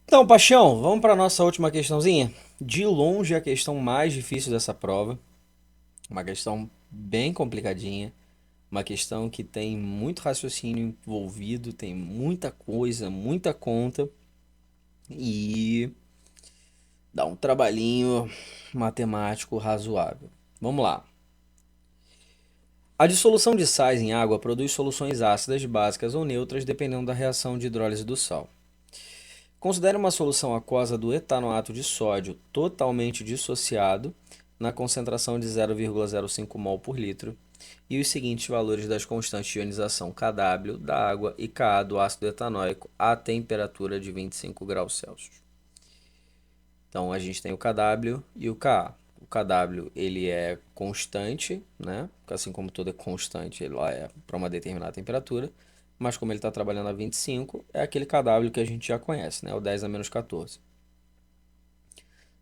Então, Paixão, vamos para a nossa última questãozinha? De longe a questão mais difícil dessa prova, uma questão bem complicadinha, uma questão que tem muito raciocínio envolvido, tem muita coisa, muita conta e dá um trabalhinho matemático razoável. Vamos lá. A dissolução de sais em água produz soluções ácidas, básicas ou neutras, dependendo da reação de hidrólise do sal. Considere uma solução aquosa do etanoato de sódio totalmente dissociado na concentração de 0,05 mol por litro e os seguintes valores das constantes de ionização Kw da água e Ka do ácido etanóico a temperatura de 25 graus Celsius. Então a gente tem o Kw e o Ka. O Kw ele é constante, né? Assim como todo é constante, ele lá é para uma determinada temperatura. Mas como ele está trabalhando a 25, é aquele Kw que a gente já conhece, né? O 10 a menos 14.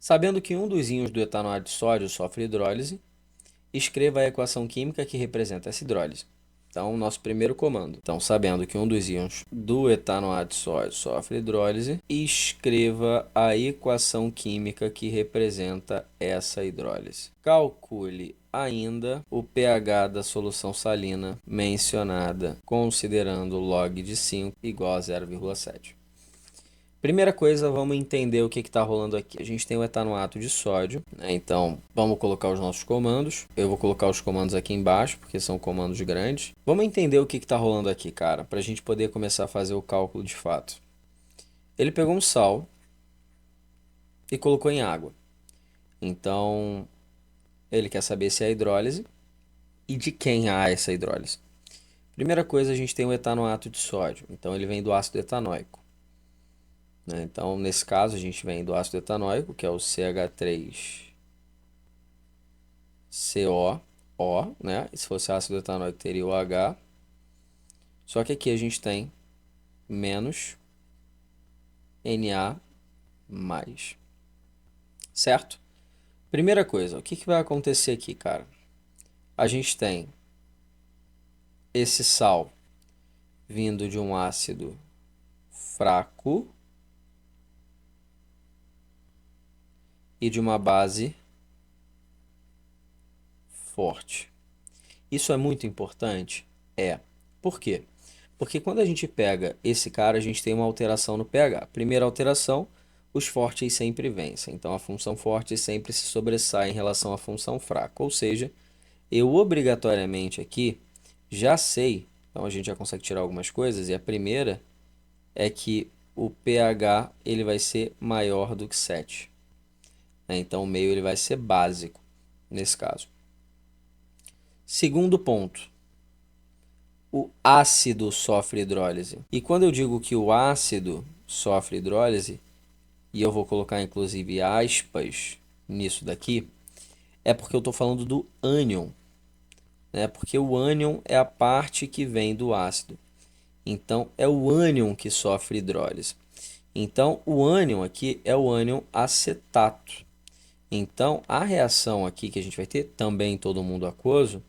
Sabendo que um dos íons do etanoato de sódio sofre hidrólise, escreva a equação química que representa essa hidrólise. Então, nosso primeiro comando. Então, sabendo que um dos íons do etanoato de sódio sofre hidrólise, escreva a equação química que representa essa hidrólise. Calcule ainda o pH da solução salina mencionada, considerando log de 5 igual a 0,7. Primeira coisa, vamos entender o que está rolando aqui. A gente tem o etanoato de sódio, né? Então vamos colocar os nossos comandos. Eu vou colocar os comandos aqui embaixo, porque são comandos grandes. Vamos entender o que está rolando aqui, cara, para a gente poder começar a fazer o cálculo de fato. Ele pegou um sal e colocou em água. Então ele quer saber se é hidrólise e de quem há essa hidrólise. Primeira coisa, a gente tem o etanoato de sódio. Então ele vem do ácido etanóico. Então, nesse caso, a gente vem do ácido etanóico, que é o CH3CO, né? E se fosse ácido etanóico, teria o H. Só que aqui a gente tem menos Na+. Certo? Primeira coisa, o que vai acontecer aqui, cara? A gente tem esse sal vindo de um ácido fraco e de uma base forte. Isso é muito importante? É. Por quê? Porque quando a gente pega esse cara, a gente tem uma alteração no pH. Primeira alteração, os fortes sempre vencem. Então a função forte sempre se sobressai em relação à função fraca. Ou seja, eu obrigatoriamente aqui já sei, então a gente já consegue tirar algumas coisas, e a primeira é que o pH ele vai ser maior do que 7. Então o meio ele vai ser básico nesse caso. Segundo ponto, o ácido sofre hidrólise. E quando eu digo que o ácido sofre hidrólise, e eu vou colocar inclusive aspas nisso daqui, é porque eu estou falando do ânion, né? Porque o ânion é a parte que vem do ácido. Então, é o ânion que sofre hidrólise. Então, o ânion aqui é o ânion acetato. Então, a reação aqui que a gente vai ter, também em todo mundo aquoso,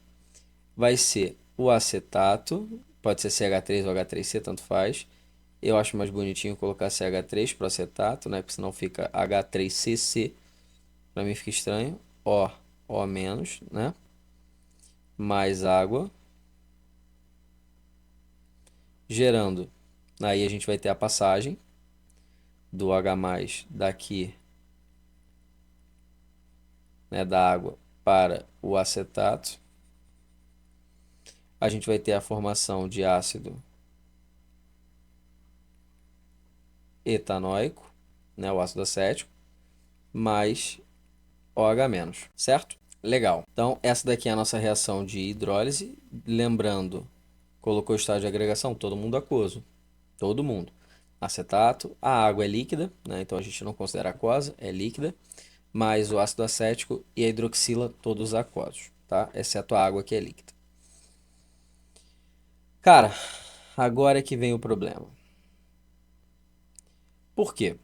vai ser o acetato, pode ser CH3 ou H3C, tanto faz. Eu acho mais bonitinho colocar CH3 para acetato, né? Porque senão fica H3CC. Para mim fica estranho. O menos, né? Mais água. Gerando. Aí a gente vai ter a passagem do H+, daqui, né, da água para o acetato. A gente vai ter a formação de ácido etanóico, né, o ácido acético, mais OH-, certo? Legal. Então, essa daqui é a nossa reação de hidrólise. Lembrando, colocou o estágio de agregação, todo mundo aquoso. Todo mundo. Acetato, a água é líquida, né? Então a gente não considera aquosa, é líquida. Mas o ácido acético e a hidroxila, todos aquosos, tá? Exceto a água que é líquida. Cara, agora é que vem o problema. Por quê?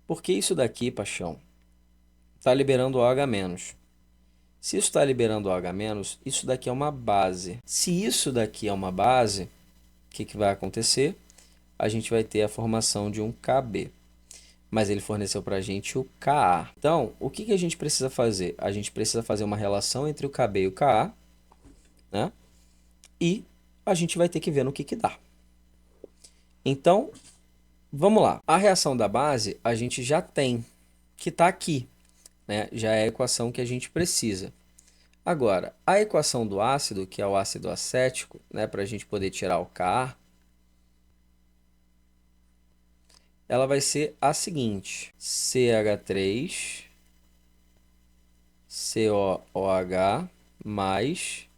Porque isso daqui, paixão, tá liberando OH-. Se isso está liberando OH-, isso daqui é uma base. Se isso daqui é uma base, o que vai acontecer? A gente vai ter a formação de um Kb. Mas ele forneceu para a gente o Ka. Então, o que a gente precisa fazer? A gente precisa fazer uma relação entre o Kb e o Ka, né? E a gente vai ter que ver no que dá. Então, vamos lá. A reação da base a gente já tem, que está aqui, né? Já é a equação que a gente precisa. Agora, a equação do ácido, que é o ácido acético, né, para a gente poder tirar o Ka, ela vai ser a seguinte: CH3, COOH mais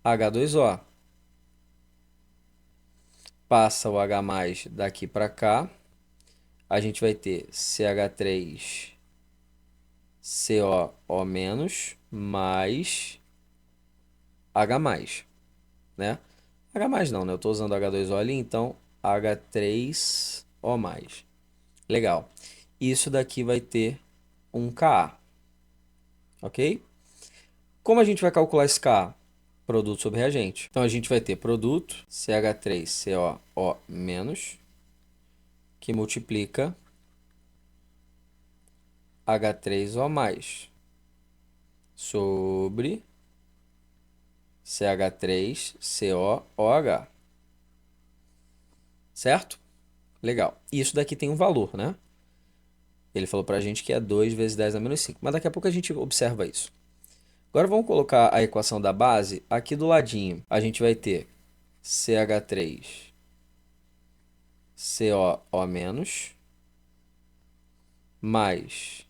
H2O. Passa o H+ daqui para cá, a gente vai ter CH3, COO- mais H+, né? H+ não, né? Eu estou usando H2O ali, então H3O+. Legal. Isso daqui vai ter um Ka, ok? Como a gente vai calcular esse Ka? Produto sobre reagente. Então a gente vai ter produto CH3COO- que multiplica H3O+ sobre CH3COOH. Certo? Legal. Isso daqui tem um valor, né? Ele falou pra gente que é 2 vezes 10 a menos 5. Mas daqui a pouco a gente observa isso. Agora vamos colocar a equação da base aqui do ladinho. A gente vai ter CH3 COO- mais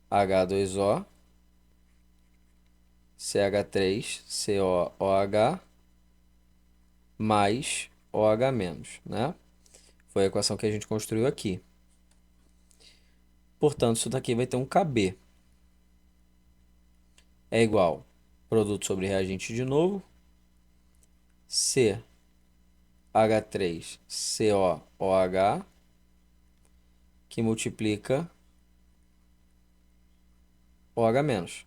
H2O CH3 COOH mais OH-, né? Foi a equação que a gente construiu aqui. Portanto, isso daqui vai ter um Kb. É igual produto sobre reagente de novo, CH3COOH, que multiplica OH-,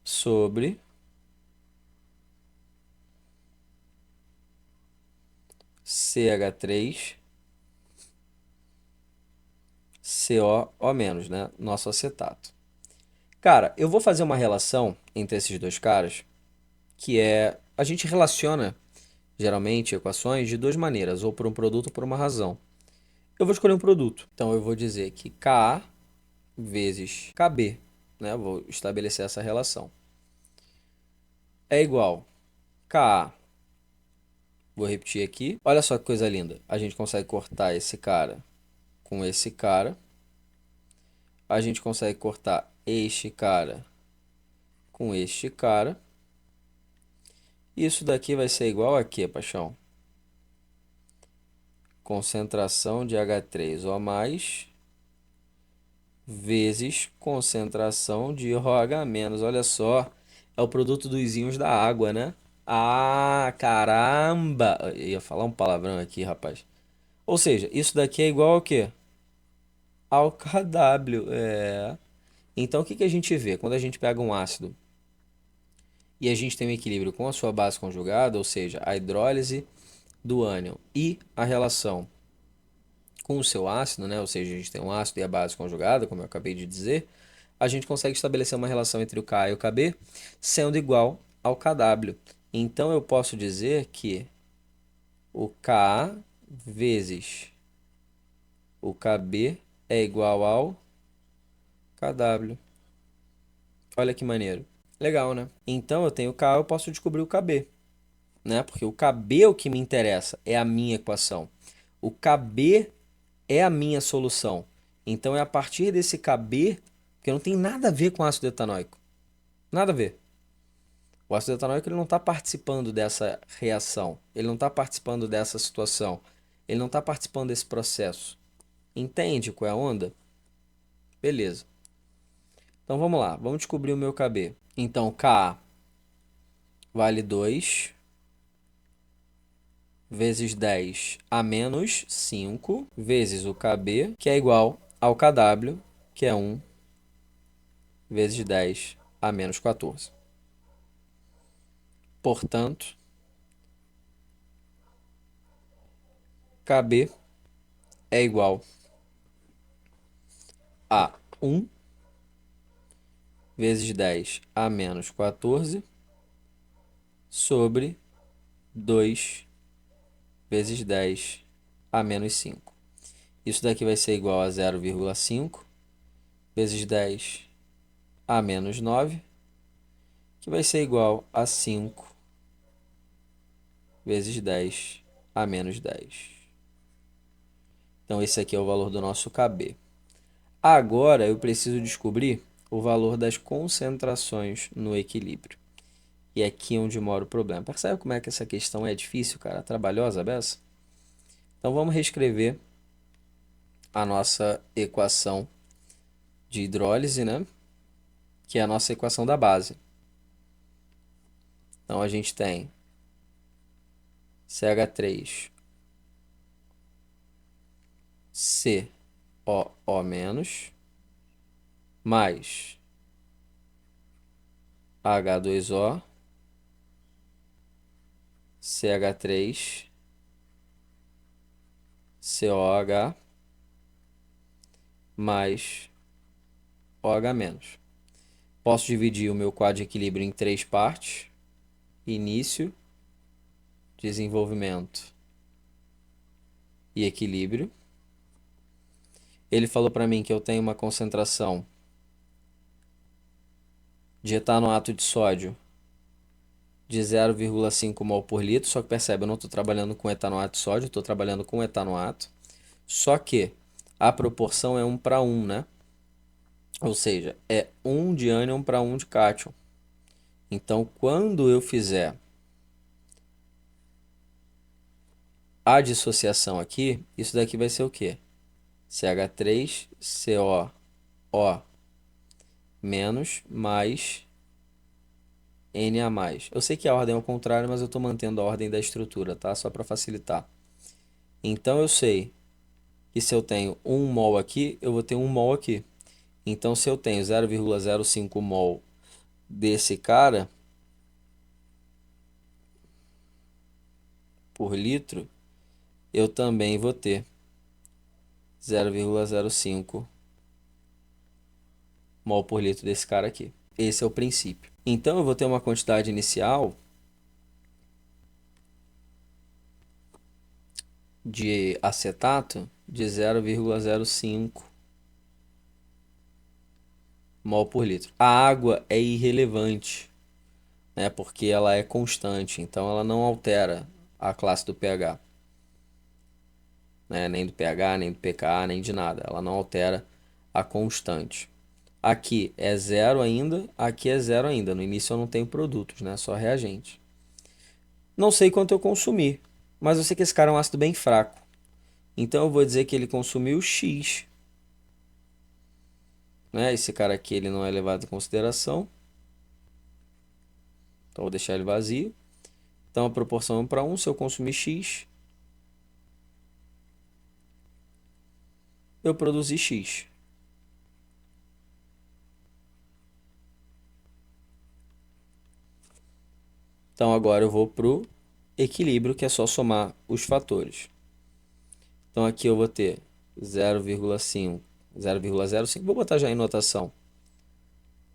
sobre CH3COO-, né? Nosso acetato. Cara, eu vou fazer uma relação entre esses dois caras, que é... A gente relaciona, geralmente, equações de duas maneiras, ou por um produto ou por uma razão. Eu vou escolher um produto. Então, eu vou dizer que Ka vezes Kb, né? Eu vou estabelecer essa relação. É igual Ka. Vou repetir aqui. Olha só que coisa linda. A gente consegue cortar esse cara com esse cara. A gente consegue cortar este cara com este cara. Isso daqui vai ser igual a quê, paixão? Concentração de H3O+, vezes concentração de OH-. Olha só, é o produto dos íons da água, né? Ah, caramba! Eu ia falar um palavrão aqui, rapaz. Ou seja, isso daqui é igual ao quê? Ao KW. Então, o que a gente vê? Quando a gente pega um ácido e a gente tem um equilíbrio com a sua base conjugada, ou seja, a hidrólise do ânion e a relação com o seu ácido, né? Ou seja, a gente tem um ácido e a base conjugada, como eu acabei de dizer, a gente consegue estabelecer uma relação entre o Ka e o Kb sendo igual ao KW. Então, eu posso dizer que o Ka vezes o Kb é igual ao KW. Olha que maneiro. Legal, né? Então, eu tenho o Ka, eu posso descobrir o Kb, né? Porque o Kb é o que me interessa, é a minha equação. O Kb é a minha solução. Então, é a partir desse Kb, que não tem nada a ver com ácido etanóico. Nada a ver. O ácido etanóico ele não está participando dessa reação. Ele não está participando dessa situação. Ele não está participando desse processo. Entende qual é a onda? Beleza. Então, vamos lá. Vamos descobrir o meu Kb. Então, Ka vale 2 vezes 10 a menos 5 vezes o Kb, que é igual ao Kw, que é 1 vezes 10 a menos 14. Portanto, KB é igual a 1 vezes 10 a menos 14 sobre 2 vezes 10 a menos 5. Isso daqui vai ser igual a 0,5 vezes 10 a menos 9, que vai ser igual a 5 vezes 10 a menos 10. Então, esse aqui é o valor do nosso KB. Agora, eu preciso descobrir o valor das concentrações no equilíbrio. E é aqui onde mora o problema. Percebe como é que essa questão é difícil, cara? Trabalhosa, beça? Então, vamos reescrever a nossa equação de hidrólise, né? Que é a nossa equação da base. Então, a gente tem CH3 COO- mais H2O CH3 COH mais OH-. Posso dividir o meu quadro de equilíbrio em 3 partes: início, desenvolvimento e equilíbrio. Ele falou para mim que eu tenho uma concentração de etanoato de sódio de 0,5 mol por litro, só que percebe, eu não estou trabalhando com etanoato de sódio, estou trabalhando com etanoato. Só que a proporção é 1 para 1, né? Ou seja, é 1 de ânion para 1 de cátion. Então, quando eu fizer a dissociação aqui, isso daqui vai ser o quê? CH3COO menos mais Na mais. Eu sei que a ordem é ao contrário, mas eu estou mantendo a ordem da estrutura, tá? Só para facilitar. Então, eu sei que se eu tenho 1 mol aqui, eu vou ter 1 mol aqui. Então, se eu tenho 0,05 mol desse cara por litro, eu também vou ter 0,05 mol por litro desse cara aqui. Esse é o princípio. Então, eu vou ter uma quantidade inicial de acetato de 0,05 mol por litro. A água é irrelevante, né, porque ela é constante, então ela não altera a classe do pH, né, nem do pH, nem do pKa, nem de nada. Ela não altera a constante. Aqui é zero ainda, aqui é zero ainda. No início eu não tenho produtos, né, só reagente. Não sei quanto eu consumi, mas eu sei que esse cara é um ácido bem fraco. Então eu vou dizer que ele consumiu X, né? Esse cara aqui ele não é levado em consideração. Então vou deixar ele vazio. Então a proporção é 1 para 1. Se eu consumir X, eu produzi X. Então agora eu vou para o equilíbrio, que é só somar os fatores. Então aqui eu vou ter 0,5, 0,05. Vou botar já em notação.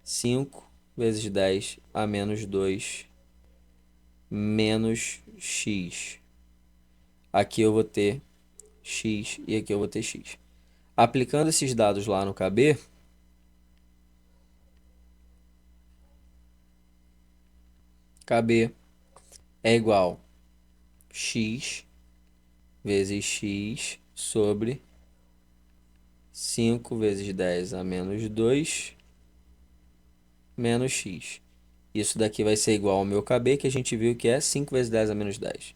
5 vezes 10 a menos 2 menos X. Aqui eu vou ter X e aqui eu vou ter X. Aplicando esses dados lá no KB, KB é igual a X vezes X sobre 5 vezes 10 a menos 2 menos X. Isso daqui vai ser igual ao meu KB, que a gente viu que é 5 vezes 10 a menos 10.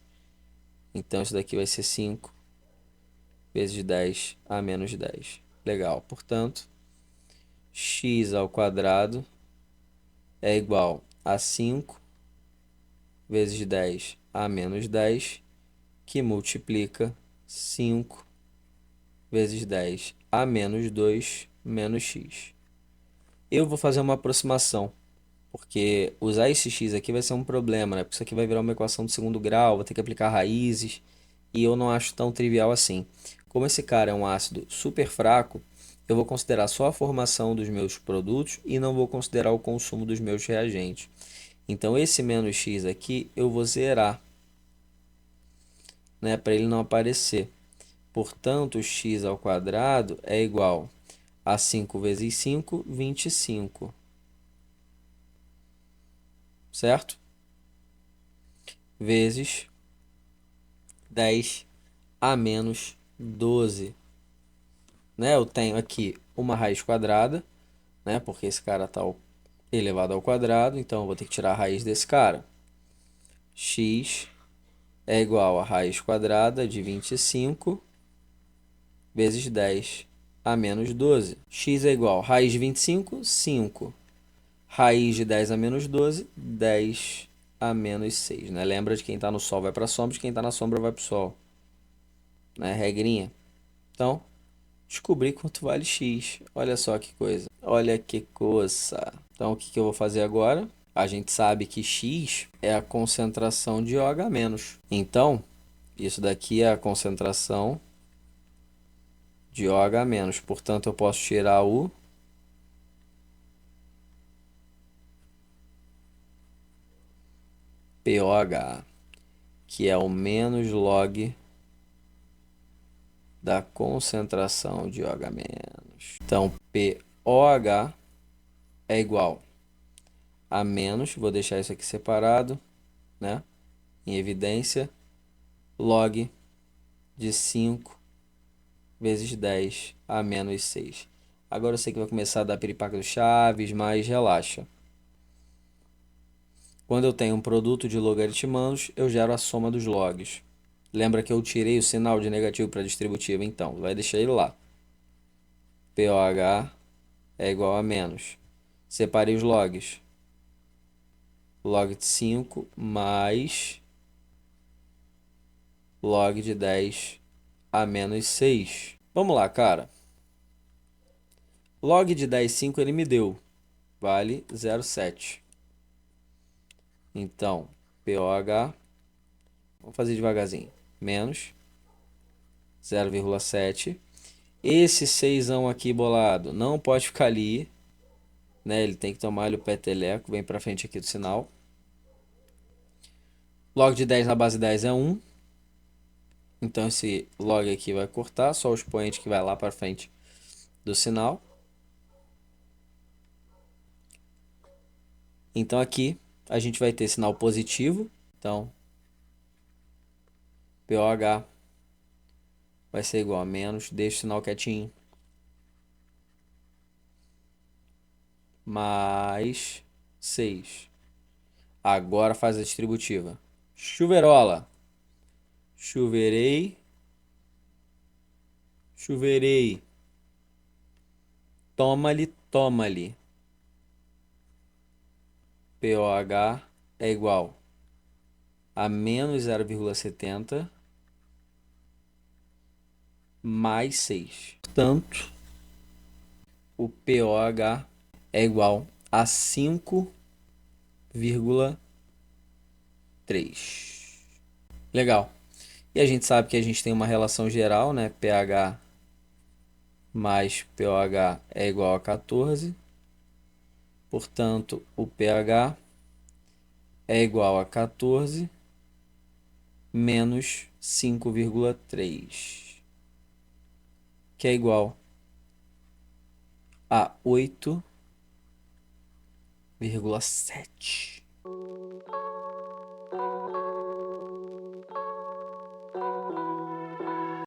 Então, isso daqui vai ser 5 vezes 10 a menos 10. Legal. Portanto, x ao quadrado é igual a 5 vezes 10 a menos 10, que multiplica 5 vezes 10 a menos 2 menos x. Eu vou fazer uma aproximação, porque usar esse x aqui vai ser um problema, né? Porque isso aqui vai virar uma equação de segundo grau, vou ter que aplicar raízes, e eu não acho tão trivial assim. Como esse cara é um ácido super fraco, eu vou considerar só a formação dos meus produtos e não vou considerar o consumo dos meus reagentes. Então esse menos x aqui eu vou zerar, né, para ele não aparecer. Portanto, x ao quadrado é igual a 5 vezes 5, 25. Certo? Vezes 10 a menos 12. Né? Eu tenho aqui uma raiz quadrada, né? Porque esse cara está elevado ao quadrado, então eu vou ter que tirar a raiz desse cara. X é igual a raiz quadrada de 25 vezes 10 a menos 12. X é igual a raiz de 25, 5. Raiz de 10 a menos 12, 10 a menos 6. Né? Lembra de quem está no sol vai para a sombra, de quem está na sombra vai para o sol. Né? Regrinha. Então, descobri quanto vale x. Olha só que coisa. Olha que coisa. Então, o que que eu vou fazer agora? A gente sabe que x é a concentração de OH-. Então, isso daqui é a concentração de OH-. Portanto, eu posso tirar o POH, que é o menos log da concentração de OH-. Então, POH é igual a menos, vou deixar isso aqui separado, né? Em evidência, log de 5 vezes 10 a menos 6. Agora eu sei que vai começar a dar piripaque do Chaves, mas relaxa. Quando eu tenho um produto de logaritmandos, eu gero a soma dos logs. Lembra que eu tirei o sinal de negativo para distributivo? Então, vai deixar ele lá. POH é igual a menos. Separei os logs. Log de 5 mais log de 10 a menos 6. Vamos lá, cara. Log de 10, 5 ele me deu. Vale 0,7. Então, POH, vamos fazer devagarzinho. Menos 0,7. Esse 6 aqui bolado não pode ficar ali, né? Ele tem que tomar o peteleco. Vem pra frente aqui do sinal. Log de 10 na base 10 é 1. Então esse log aqui vai cortar, só o expoente que vai lá para frente do sinal. Então aqui a gente vai ter sinal positivo. Então POH vai ser igual a menos, deixa o sinal quietinho, mais 6. Agora faz a distributiva. Chuveirola. Chuveirei. Chuveirei. Toma-lhe, toma-lhe. POH é igual a menos 0,70 mais 6. Portanto, o POH é igual a 5,3. Legal. E a gente sabe que a gente tem uma relação geral, né? pH mais POH é igual a 14. Portanto, o pH é igual a 14 menos 5,3, que é igual a 8,7.